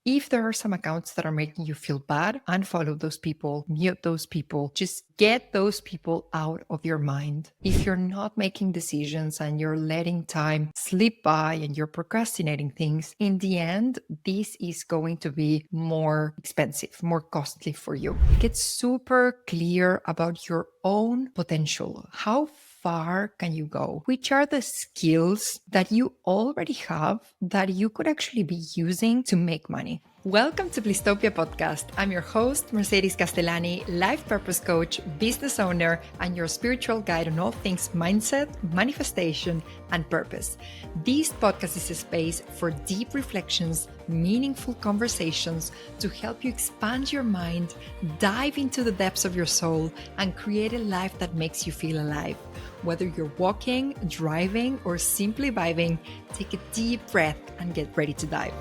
If there are some accounts that are making you feel bad, unfollow those people, mute those people, just get those people out of your mind. If you're not making decisions and you're letting time slip by and you're procrastinating things, in the end, this is going to be more expensive, more costly for you. Get super clear about your own potential. How far can you go? Which are the skills that you already have that you could actually be using to make money? Welcome to Blisstopia podcast. I'm your host, Mercedes Castellani, life purpose coach, business owner, and your spiritual guide on all things mindset, manifestation, and purpose. This podcast is a space for deep reflections, meaningful conversations to help you expand your mind, dive into the depths of your soul, and create a life that makes you feel alive. Whether you're walking, driving, or simply vibing, take a deep breath and get ready to dive.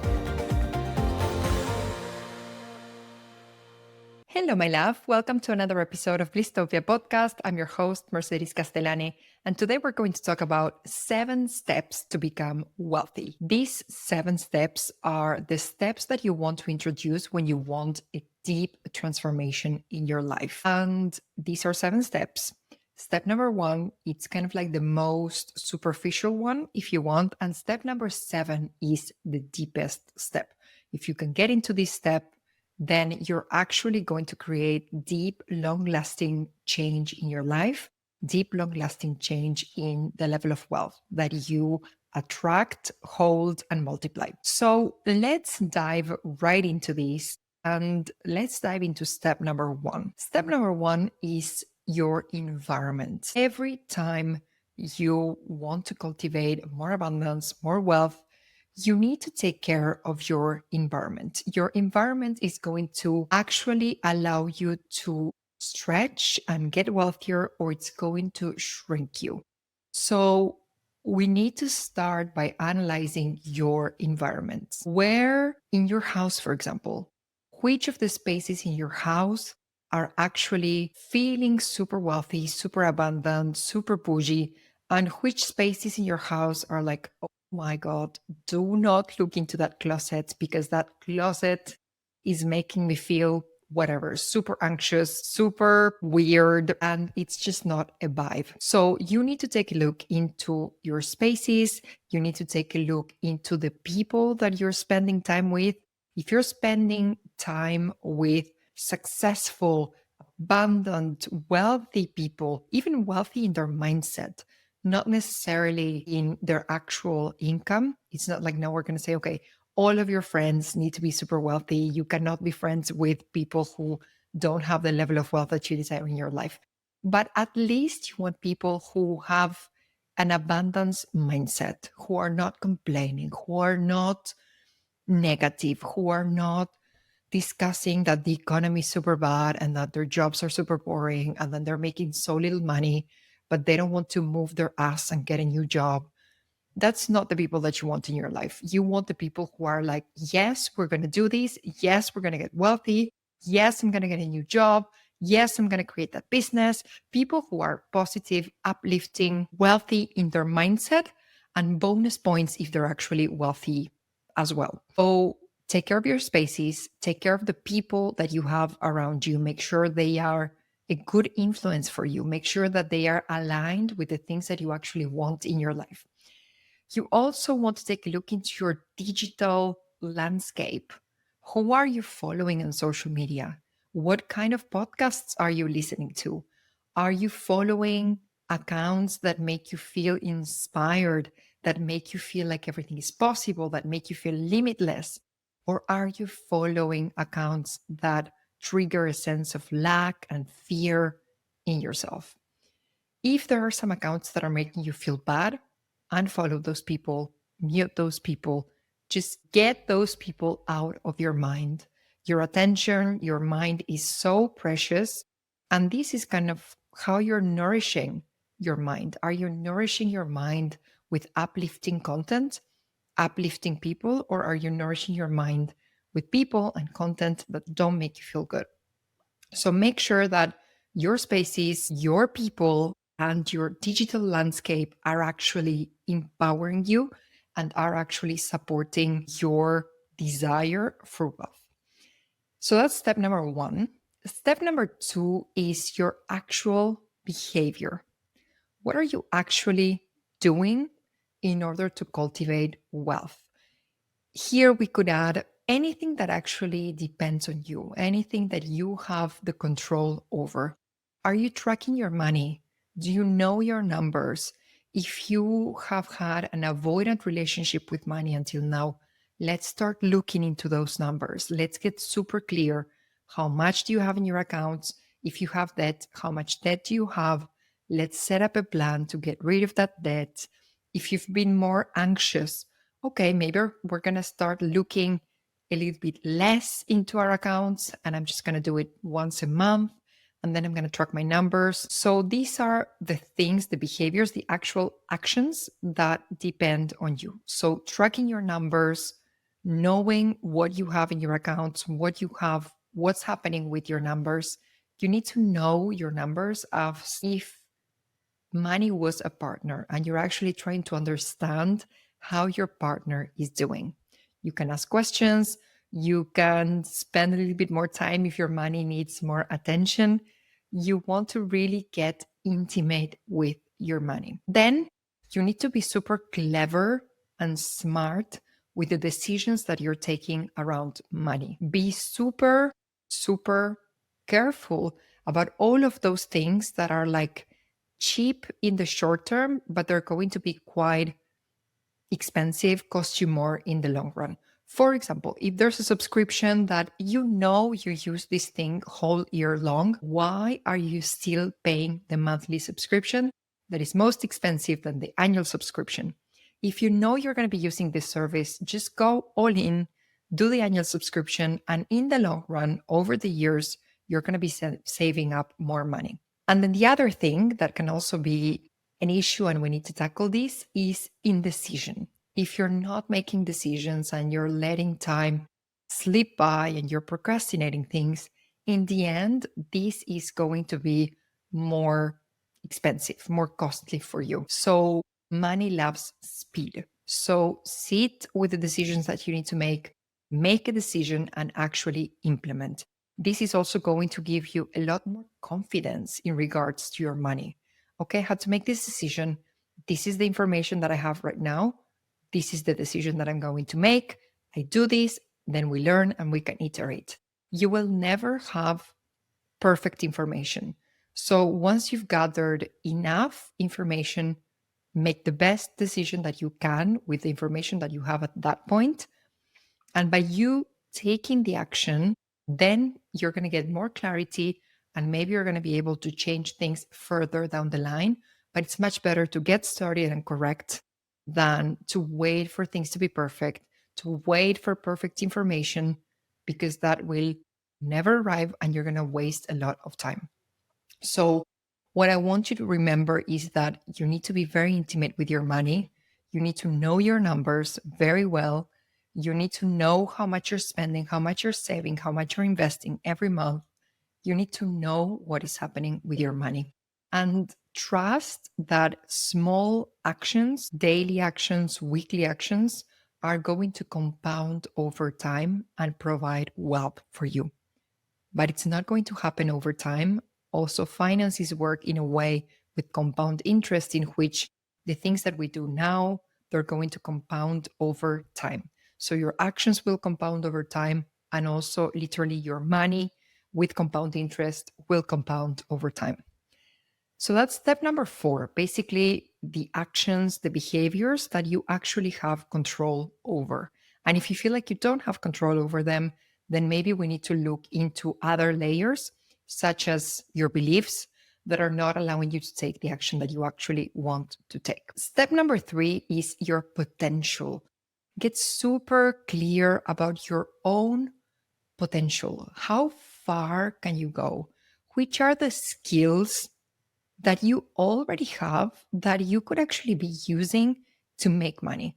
Hello, my love. Welcome to another episode of Blisstopia podcast. I'm your host, Mercedes Castellani, and today we're going to talk about 7 steps to become wealthy. These 7 steps are the steps that you want to introduce when you want a deep transformation in your life. And these are 7 steps. Step number 1, it's kind of like the most superficial one, if you want. And step number 7 is the deepest step. If you can get into this step, then you're actually going to create deep, long-lasting change in your life, deep, long-lasting change in the level of wealth that you attract, hold, and multiply. So let's dive right into this and let's dive into step number 1. Step number 1 is your environment. Every time you want to cultivate more abundance, more wealth, you need to take care of your environment. Your environment is going to actually allow you to stretch and get wealthier, or it's going to shrink you. So we need to start by analyzing your environment. Where in your house, for example, which of the spaces in your house are actually feeling super wealthy, super abundant, super bougie, and which spaces in your house are like, oh my God, do not look into that closet because that closet is making me feel whatever, super anxious, super weird, and it's just not a vibe. So you need to take a look into your spaces. You need to take a look into the people that you're spending time with. If you're spending time with successful, abundant, wealthy people, even wealthy in their mindset, not necessarily in their actual income. It's not like now we're going to say, okay, all of your friends need to be super wealthy. You cannot be friends with people who don't have the level of wealth that you desire in your life. But at least you want people who have an abundance mindset, who are not complaining, who are not negative, who are not discussing that the economy is super bad and that their jobs are super boring and then they're making so little money, but they don't want to move their ass and get a new job. That's not the people that you want in your life. You want the people who are like, yes, we're going to do this. Yes, we're going to get wealthy. Yes, I'm going to get a new job. Yes, I'm going to create that business. People who are positive, uplifting, wealthy in their mindset, and bonus points if they're actually wealthy as well. So take care of your spaces, take care of the people that you have around you. Make sure they are a good influence for you. Make sure that they are aligned with the things that you actually want in your life. You also want to take a look into your digital landscape. Who are you following on social media? What kind of podcasts are you listening to? Are you following accounts that make you feel inspired, that make you feel like everything is possible, that make you feel limitless? Or are you following accounts that trigger a sense of lack and fear in yourself? If there are some accounts that are making you feel bad, unfollow those people, mute those people, just get those people out of your mind. Your attention, your mind is so precious. And this is kind of how you're nourishing your mind. Are you nourishing your mind with uplifting content, uplifting people, or are you nourishing your mind with people and content that don't make you feel good? So make sure that your spaces, your people, and your digital landscape are actually empowering you and are actually supporting your desire for wealth. So that's step number one. Step number two is your actual behavior. What are you actually doing in order to cultivate wealth? Here we could add anything that actually depends on you, anything that you have the control over. Are you tracking your money? Do you know your numbers? If you have had an avoidant relationship with money until now, let's start looking into those numbers. Let's get super clear. How much do you have in your accounts? If you have debt, how much debt do you have? Let's set up a plan to get rid of that debt. If you've been more anxious, okay, maybe we're going to start looking a little bit less into our accounts, and I'm just going to do it once a month, and then I'm going to track my numbers. So these are the things, the behaviors, the actual actions that depend on you. So tracking your numbers, knowing what you have in your accounts, what you have, what's happening with your numbers. You need to know your numbers as if money was a partner and you're actually trying to understand how your partner is doing. You can ask questions. You can spend a little bit more time if your money needs more attention. You want to really get intimate with your money. Then you need to be super clever and smart with the decisions that you're taking around money. Be super, super careful about all of those things that are like cheap in the short term, but they're going to be quite expensive, cost you more in the long run. For example, if there's a subscription that you know you use this thing whole year long, why are you still paying the monthly subscription that is most expensive than the annual subscription? If you know you're going to be using this service, just go all in, do the annual subscription, and in the long run, over the years, you're going to be saving up more money. And then the other thing that can also be an issue, and we need to tackle this, is indecision. If you're not making decisions and you're letting time slip by and you're procrastinating things, in the end, this is going to be more expensive, more costly for you. So money loves speed. So sit with the decisions that you need to make a decision and actually implement. This is also going to give you a lot more confidence in regards to your money. Okay, I had to make this decision. This is the information that I have right now. This is the decision that I'm going to make. I do this, then we learn and we can iterate. You will never have perfect information. So once you've gathered enough information, make the best decision that you can with the information that you have at that point. And by you taking the action, then you're going to get more clarity and maybe you're going to be able to change things further down the line. But it's much better to get started and correct than to wait for things to be perfect, to wait for perfect information, because that will never arrive and you're going to waste a lot of time. So, what I want you to remember is that you need to be very intimate with your money. You need to know your numbers very well. You need to know how much you're spending, how much you're saving, how much you're investing every month. You need to know what is happening with your money and trust that small actions, daily actions, weekly actions are going to compound over time and provide wealth for you. But it's not going to happen over time. Also, finances work in a way with compound interest in which the things that we do now, they're going to compound over time. So your actions will compound over time, and also literally your money with compound interest will compound over time. So that's step number 4, basically the actions, the behaviors that you actually have control over. And if you feel like you don't have control over them, then maybe we need to look into other layers, such as your beliefs that are not allowing you to take the action that you actually want to take. Step number 3 is your potential. Get super clear about your own potential. How far can you go? Which are the skills that you already have that you could actually be using to make money?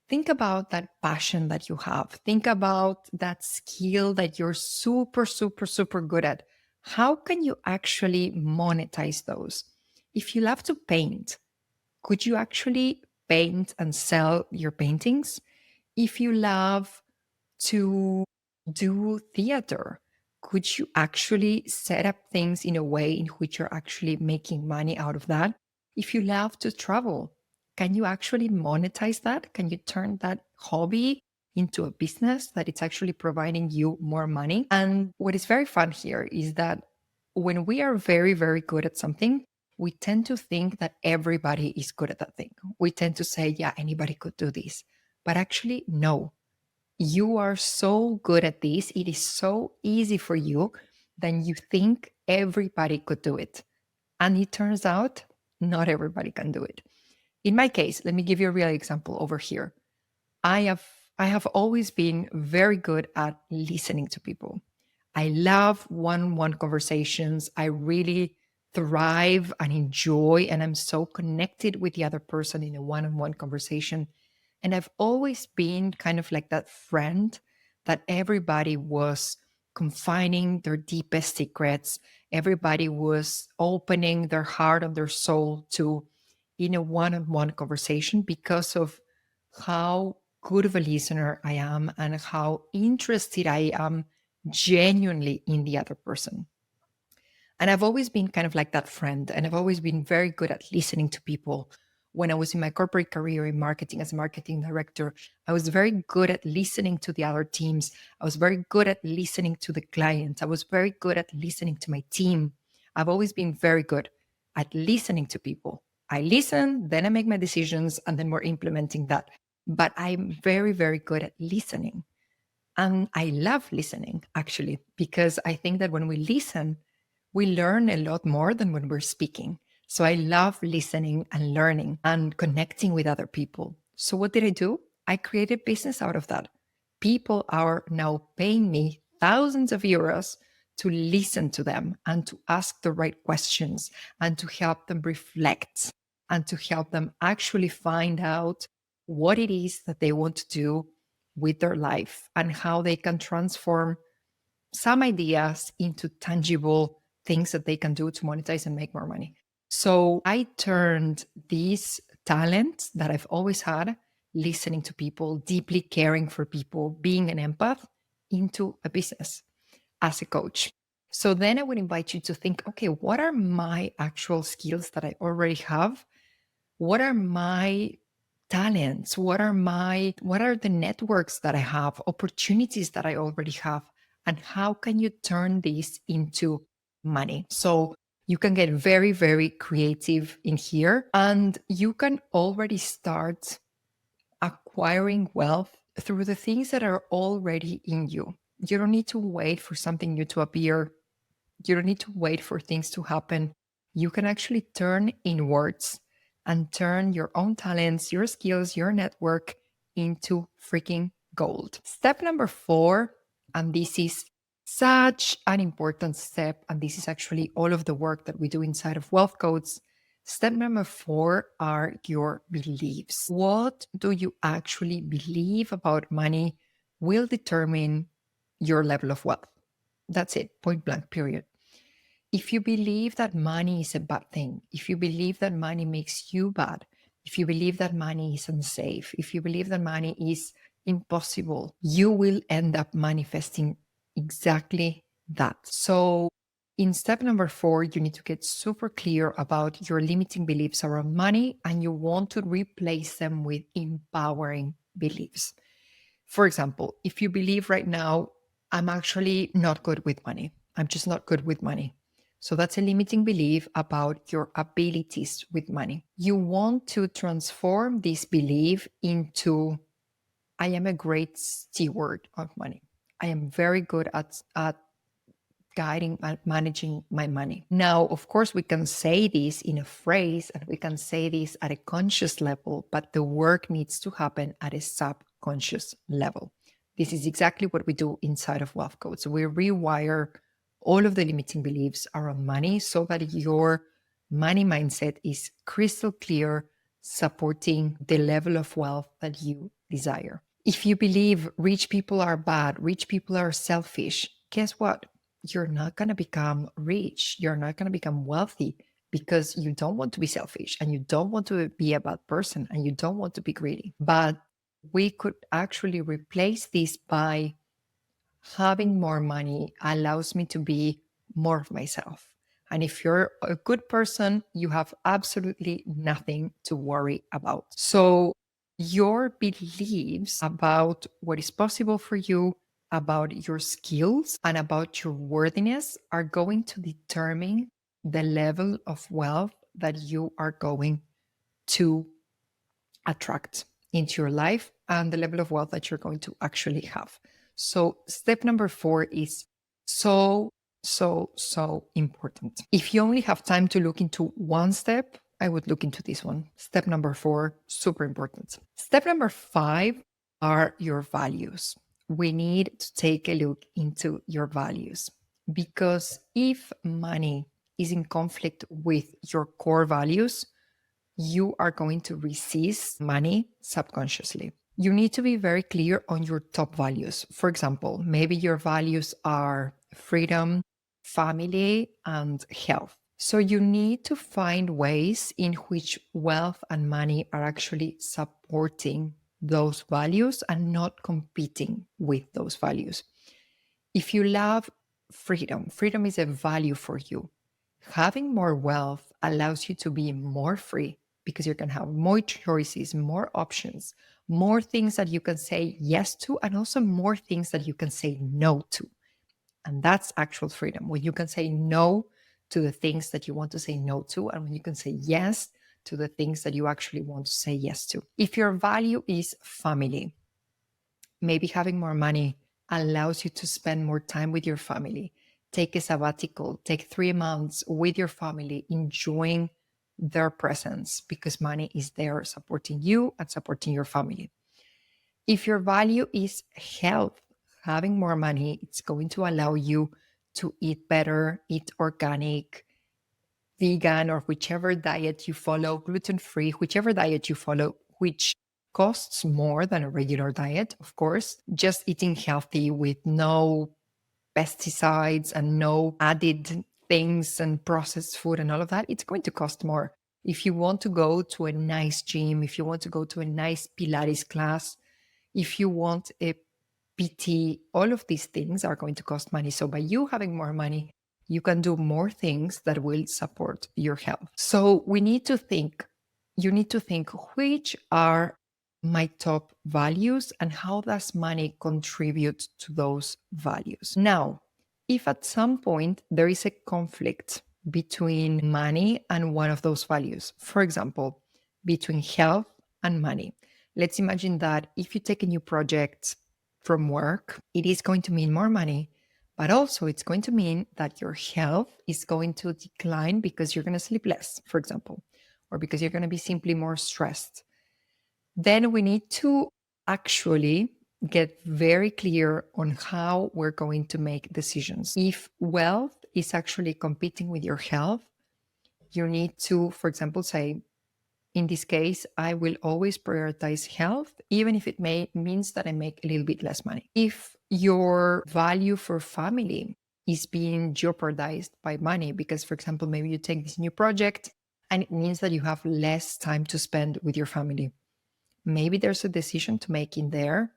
Think about that passion that you have. Think about that skill that you're super, super, super good at. How can you actually monetize those? If you love to paint, could you actually paint and sell your paintings? If you love to do theater? Could you actually set up things in a way in which you're actually making money out of that? If you love to travel, can you actually monetize that? Can you turn that hobby into a business that it's actually providing you more money? And what is very fun here is that when we are very, very good at something, we tend to think that everybody is good at that thing. We tend to say, yeah, anybody could do this. But actually, no, you are so good at this. It is so easy for you. Then you think everybody could do it. And it turns out not everybody can do it. In my case, let me give you a real example over here. I have I have always been very good at listening to people. I love one-on-one conversations. I really thrive and enjoy, and I'm so connected with the other person in a one-on-one conversation. And I've always been kind of like that friend that everybody was confining their deepest secrets. Everybody was opening their heart and their soul to in a one-on-one conversation because of how good of a listener I am and how interested I am genuinely in the other person. And I've always been kind of like that friend. And I've always been very good at listening to people. When I was in my corporate career in marketing as a marketing director, I was very good at listening to the other teams. I was very good at listening to the clients. I was very good at listening to my team. I've always been very good at listening to people. I listen, then I make my decisions, and then we're implementing that. But I'm very, very good at listening. And I love listening, actually, because I think that when we listen, we learn a lot more than when we're speaking. So I love listening and learning and connecting with other people. So what did I do? I created business out of that. People are now paying me thousands of euros to listen to them and to ask the right questions and to help them reflect and to help them actually find out what it is that they want to do with their life and how they can transform some ideas into tangible things that they can do to monetize and make more money. So I turned this talent that I've always had, listening to people, deeply caring for people, being an empath, into a business as a coach. So then I would invite you to think, okay, what are my actual skills that I already have? What are my talents? What are the networks that I have, opportunities that I already have? And how can you turn this into money? So you can get very, very creative in here and you can already start acquiring wealth through the things that are already in you. You don't need to wait for something new to appear. You don't need to wait for things to happen. You can actually turn inwards and turn your own talents, your skills, your network into freaking gold. Step number 4, and this is such an important step, and this is actually all of the work that we do inside of Wealth Codes. Step number 4 are your beliefs. What do you actually believe about money will determine your level of wealth. That's it, point blank, period. If you believe that money is a bad thing, if you believe that money makes you bad, if you believe that money is unsafe, if you believe that money is impossible, you will end up manifesting exactly that. So, in step number 4, you need to get super clear about your limiting beliefs around money and you want to replace them with empowering beliefs. For example, if you believe right now, I'm actually not good with money, I'm just not good with money. So that's a limiting belief about your abilities with money. You want to transform this belief into I am a great steward of money. I am very good at guiding and managing my money. Now, of course, we can say this in a phrase and we can say this at a conscious level, but the work needs to happen at a subconscious level. This is exactly what we do inside of Wealth Code. So we rewire all of the limiting beliefs around money so that your money mindset is crystal clear, supporting the level of wealth that you desire. If you believe rich people are bad, rich people are selfish, guess what? You're not going to become rich. You're not going to become wealthy because you don't want to be selfish and you don't want to be a bad person and you don't want to be greedy. But we could actually replace this by having more money allows me to be more of myself. And if you're a good person, you have absolutely nothing to worry about. So, your beliefs about what is possible for you, about your skills, and about your worthiness are going to determine the level of wealth that you are going to attract into your life and the level of wealth that you're going to actually have. So, step number 4 is so important. If you only have time to look into one step, I would look into this one. Step number 4, super important. Step number 5 are your values. We need to take a look into your values because if money is in conflict with your core values, you are going to resist money subconsciously. You need to be very clear on your top values. For example, maybe your values are freedom, family, and health. So you need to find ways in which wealth and money are actually supporting those values and not competing with those values. If you love freedom, freedom is a value for you. Having more wealth allows you to be more free because you can have more choices, more options, more things that you can say yes to, and also more things that you can say no to. And that's actual freedom when you can say no to the things that you want to say no to, and when you can say yes to the things that you actually want to say yes to. If your value is family, maybe having more money allows you to spend more time with your family. Take a sabbatical, take 3 months with your family, enjoying their presence because money is there supporting you and supporting your family. If your value is health, having more money, it's going to allow you to eat better, eat organic, vegan, or whichever diet you follow, gluten free, whichever diet you follow, which costs more than a regular diet, of course. Just eating healthy with no pesticides and no added things and processed food and all of that, it's going to cost more. If you want to go to a nice gym, if you want to go to a nice Pilates class, if you want a PT, all of these things are going to cost money. So by you having more money, you can do more things that will support your health. So we need to think, you need to think which are my top values and how does money contribute to those values. Now, if at some point there is a conflict between money and one of those values, for example, between health and money, let's imagine that if you take a new project from work, it is going to mean more money, but also it's going to mean that your health is going to decline because you're going to sleep less, for example, or because you're going to be simply more stressed. Then we need to actually get very clear on how we're going to make decisions. If wealth is actually competing with your health, you need to, for example, say, in this case, I will always prioritize health, even if it means that I make a little bit less money. If your value for family is being jeopardized by money, because, for example, maybe you take this new project and it means that you have less time to spend with your family, maybe there's a decision to make in there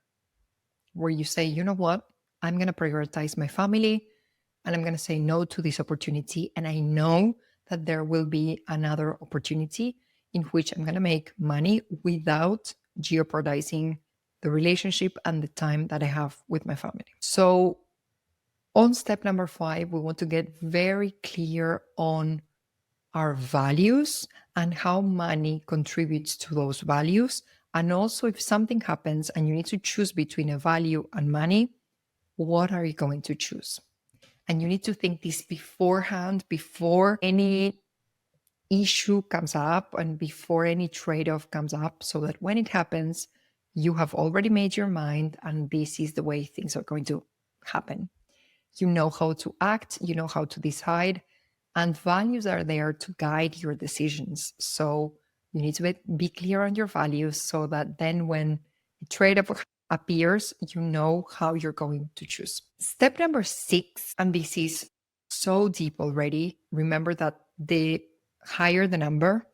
where you say, you know what, I'm going to prioritize my family and I'm going to say no to this opportunity. And I know that there will be another opportunity in which I'm going to make money without jeopardizing the relationship and the time that I have with my family. So, on step number 5, we want to get very clear on our values and how money contributes to those values. And also, if something happens and you need to choose between a value and money, what are you going to choose? And you need to think this beforehand, before any issue comes up and before any trade off comes up, so that when it happens, you have already made your mind and this is the way things are going to happen. You know how to act, you know how to decide, and values are there to guide your decisions. So you need to be clear on your values so that then when a trade off appears, you know how you're going to choose. Step number 6, and this is so deep already. Remember that the higher the number,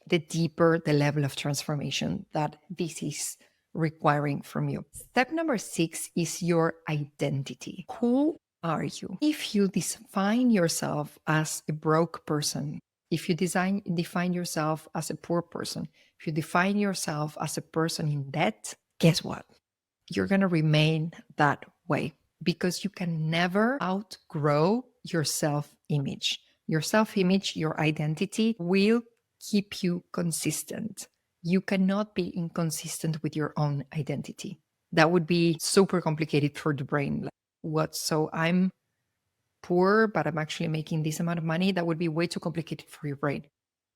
the deeper the level of transformation that this is requiring from you. Step number 6 is your identity. Who are you? If you define yourself as a broke person, if you define yourself as a poor person, if you define yourself as a person in debt, guess what? You're going to remain that way because you can never outgrow your self-image. Your self-image, your identity will keep you consistent. You cannot be inconsistent with your own identity. That would be super complicated for the brain. Like, what? So I'm poor, but I'm actually making this amount of money. That would be way too complicated for your brain.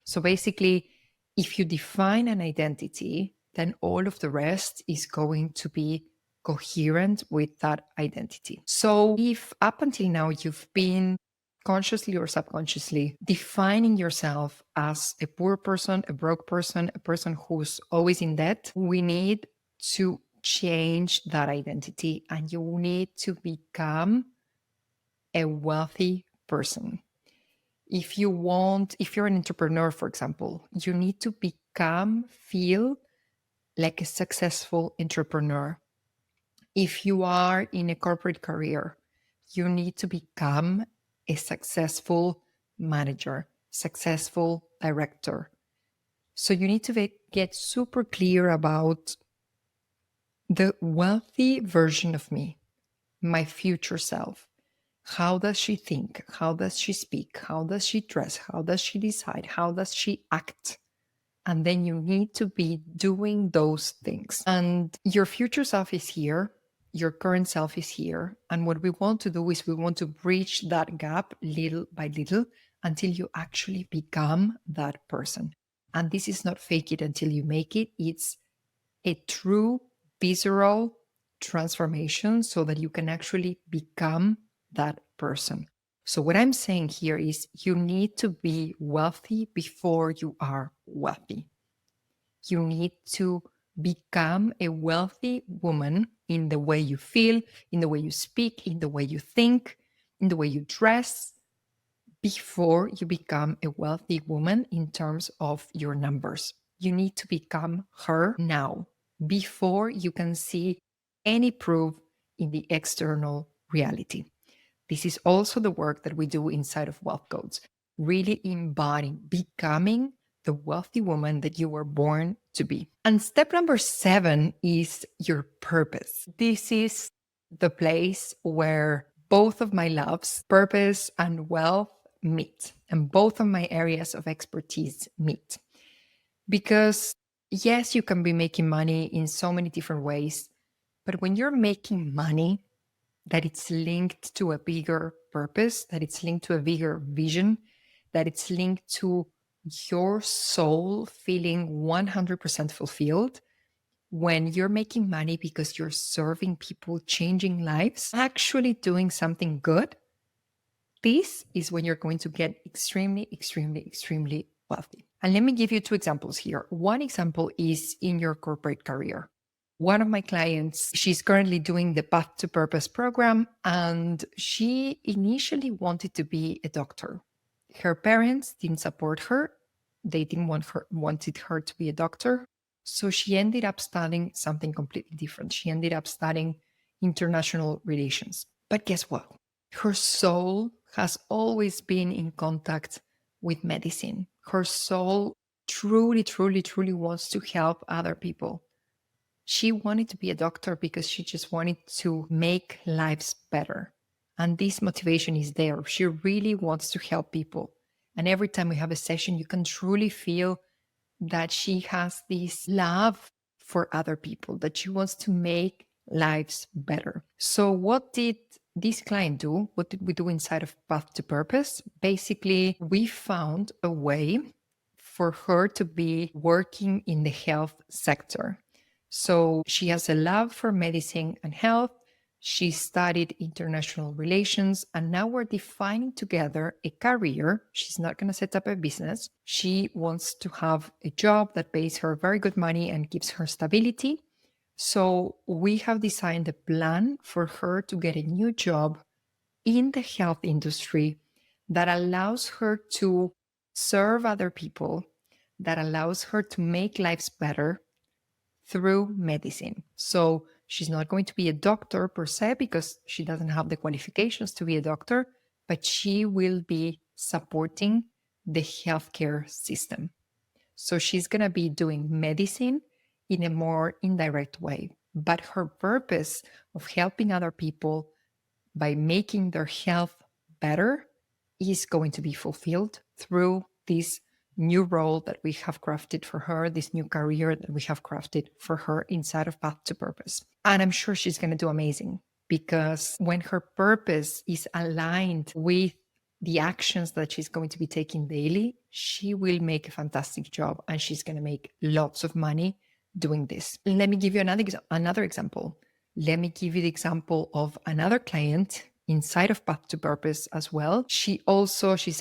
So basically, if you define an identity, then all of the rest is going to be coherent with that identity. So if up until now you've been consciously or subconsciously defining yourself as a poor person, a broke person, a person who's always in debt, we need to change that identity and you need to become a wealthy person. If you're an entrepreneur, for example, you need to feel like a successful entrepreneur. If you are in a corporate career, you need to become a successful manager, successful director. So you need to get super clear about the wealthy version of me, my future self. How does she think? How does she speak? How does she dress? How does she decide? How does she act? And then you need to be doing those things. And your future self is here. Your current self is here. And what we want to do is we want to bridge that gap little by little until you actually become that person. And this is not fake it until you make it. It's a true visceral transformation so that you can actually become that person. So what I'm saying here is you need to be wealthy before you are wealthy. You need to become a wealthy woman in the way you feel, in the way you speak, in the way you think, in the way you dress, before you become a wealthy woman in terms of your numbers. You need to become her now before you can see any proof in the external reality. This is also the work that we do inside of Wealth Codes, really embodying, becoming the wealthy woman that you were born to be. And step number 7 is your purpose. This is the place where both of my loves, purpose and wealth, meet, and both of my areas of expertise meet. Because yes, you can be making money in so many different ways, but when you're making money, that it's linked to a bigger purpose, that it's linked to a bigger vision, that it's linked to your soul feeling 100% fulfilled. When you're making money because you're serving people, changing lives, actually doing something good, this is when you're going to get extremely, extremely, extremely wealthy. And let me give you 2 examples here. One example is in your corporate career. One of my clients, she's currently doing the Path to Purpose program, and she initially wanted to be a doctor. Her parents didn't support her. They didn't wanted her to be a doctor. So she ended up studying something completely different. She ended up studying international relations. But guess what? Her soul has always been in contact with medicine. Her soul truly, truly, truly wants to help other people. She wanted to be a doctor because she just wanted to make lives better. And this motivation is there. She really wants to help people. And every time we have a session, you can truly feel that she has this love for other people, that she wants to make lives better. So what did this client do? What did we do inside of Path to Purpose? Basically, we found a way for her to be working in the health sector. So she has a love for medicine and health. She studied international relations, and now we're defining together a career. She's not going to set up a business. She wants to have a job that pays her very good money and gives her stability. So we have designed a plan for her to get a new job in the health industry that allows her to serve other people, that allows her to make lives better through medicine. So she's not going to be a doctor per se because she doesn't have the qualifications to be a doctor, but she will be supporting the healthcare system. So she's going to be doing medicine in a more indirect way. But her purpose of helping other people by making their health better is going to be fulfilled through this new role that we have crafted for her, this new career that we have crafted for her inside of Path to Purpose. And I'm sure she's going to do amazing because when her purpose is aligned with the actions that she's going to be taking daily, she will make a fantastic job and she's going to make lots of money doing this. Let me give you another example. Let me give you the example of another client inside of Path to Purpose as well. She's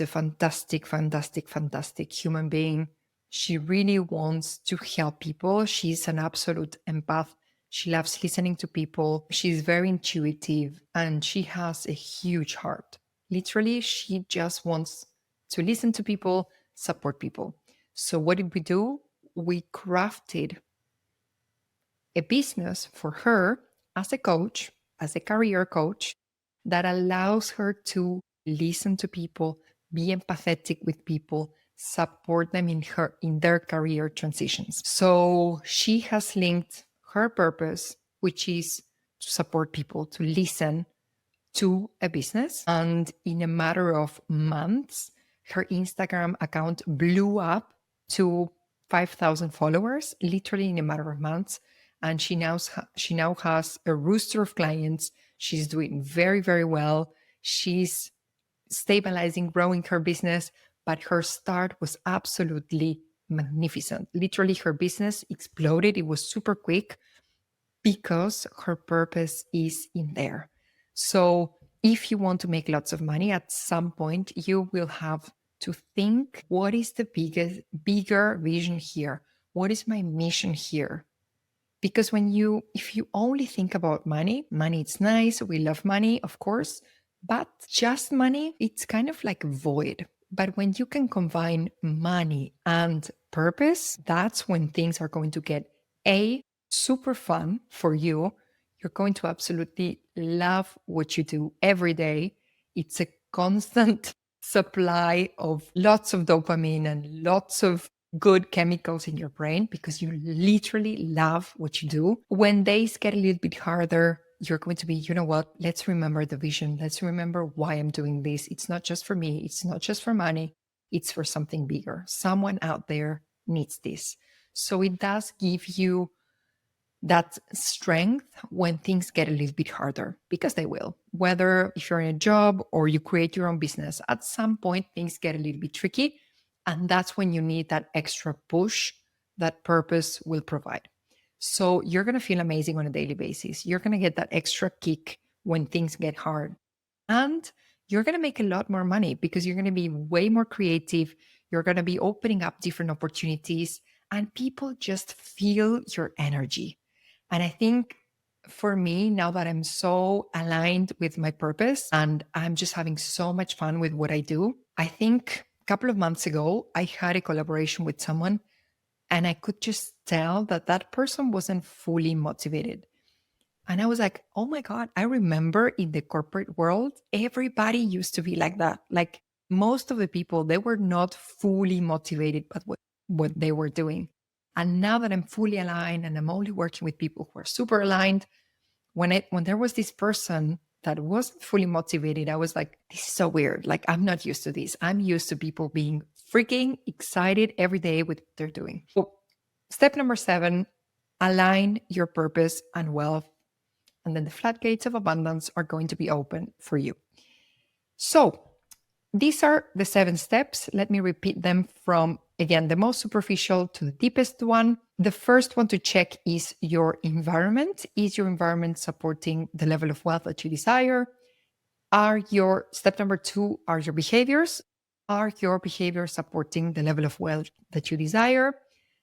a fantastic, fantastic, fantastic human being. She really wants to help people. She's an absolute empath. She loves listening to people. She's very intuitive and she has a huge heart. Literally, she just wants to listen to people, support people. So what did we do? We crafted a business for her as a coach, as a career coach, that allows her to listen to people, be empathetic with people, support them in their career transitions. So she has linked her purpose, which is to support people, to listen, to a business. And in a matter of months, her Instagram account blew up to 5,000 followers, literally in a matter of months. And she now has a roster of clients. She's doing very, very well. She's stabilizing, growing her business, but her start was absolutely magnificent. Literally, her business exploded. It was super quick because her purpose is in there. So if you want to make lots of money, at some point, you will have to think, what is the bigger vision here? What is my mission here? Because if you only think about money, it's nice. We love money, of course, but just money, it's kind of like void. But when you can combine money and purpose, that's when things are going to get super fun for you. You're going to absolutely love what you do every day. It's a constant supply of lots of dopamine and lots of good chemicals in your brain because you literally love what you do. When days get a little bit harder, you're going to be, you know what? Let's remember the vision. Let's remember why I'm doing this. It's not just for me. It's not just for money. It's for something bigger. Someone out there needs this. So it does give you that strength when things get a little bit harder, because they will. Whether if you're in a job or you create your own business, at some point things get a little bit tricky. And that's when you need that extra push that purpose will provide. So you're going to feel amazing on a daily basis. You're going to get that extra kick when things get hard. And you're going to make a lot more money because you're going to be way more creative. You're going to be opening up different opportunities and people just feel your energy. And I think for me, now that I'm so aligned with my purpose and I'm just having so much fun with what I do, I think a couple of months ago, I had a collaboration with someone and I could just tell that that person wasn't fully motivated. And I was like, oh my God, I remember in the corporate world, everybody used to be like that. Like most of the people, they were not fully motivated by what they were doing. And now that I'm fully aligned and I'm only working with people who are super aligned, when there was this person that wasn't fully motivated, I was like, this is so weird. Like, I'm not used to this. I'm used to people being freaking excited every day with what they're doing. So, step number 7, align your purpose and wealth. And then the floodgates of abundance are going to be open for you. So these are the 7 steps. Let me repeat them from, again, the most superficial to the deepest one. The first one to check is your environment. Is your environment supporting the level of wealth that you desire? Step number 2 are your behaviors. Are your behaviors supporting the level of wealth that you desire?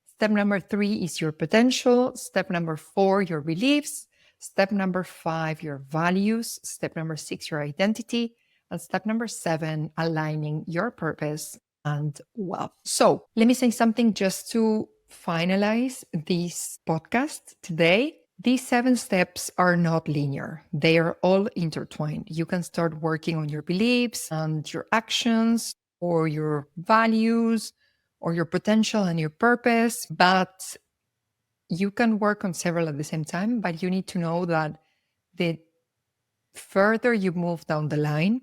Step number 3 is your potential. Step number 4, your beliefs. Step number 5, your values. Step number 6, your identity. And step number 7, aligning your purpose and wealth. So let me say something just to finalize this podcast today, these 7 steps are not linear. They are all intertwined. You can start working on your beliefs and your actions or your values or your potential and your purpose, but you can work on several at the same time. But you need to know that the further you move down the line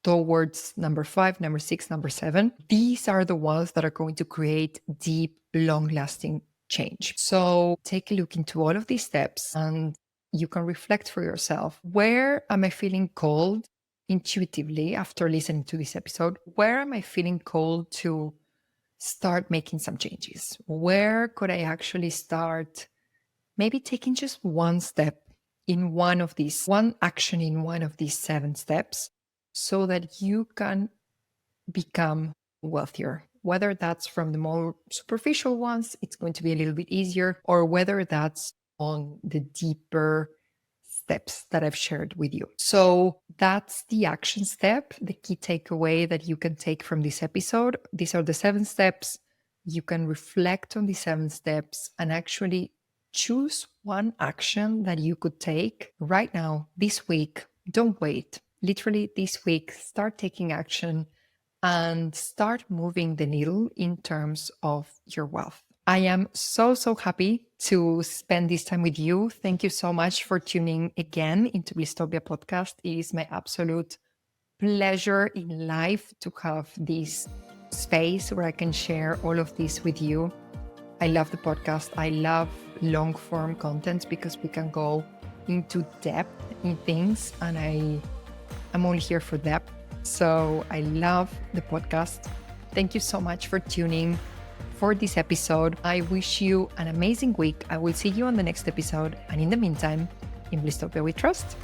towards number 5, number 6, number 7, these are the ones that are going to create deep, long-lasting change. So take a look into all of these steps and you can reflect for yourself. Where am I feeling called intuitively after listening to this episode? Where am I feeling called to start making some changes? Where could I actually start maybe taking just one step in one action in one of these 7 steps so that you can become wealthier? Whether that's from the more superficial ones, it's going to be a little bit easier, or whether that's on the deeper steps that I've shared with you. So that's the action step, the key takeaway that you can take from this episode. These are the 7 steps. You can reflect on the 7 steps and actually choose one action that you could take right now, this week. Don't wait. Literally this week, start taking action and start moving the needle in terms of your wealth. I am so happy to spend this time with you. Thank you so much for tuning again into Blisstopia podcast. It is my absolute pleasure in life to have this space where I can share all of this with you. I love the podcast. I love long form content because we can go into depth in things, and I'm only here for depth. So I love the podcast. Thank you so much for tuning for this episode. I wish you an amazing week. I will see you on the next episode. And in the meantime, in Blisstopia we trust.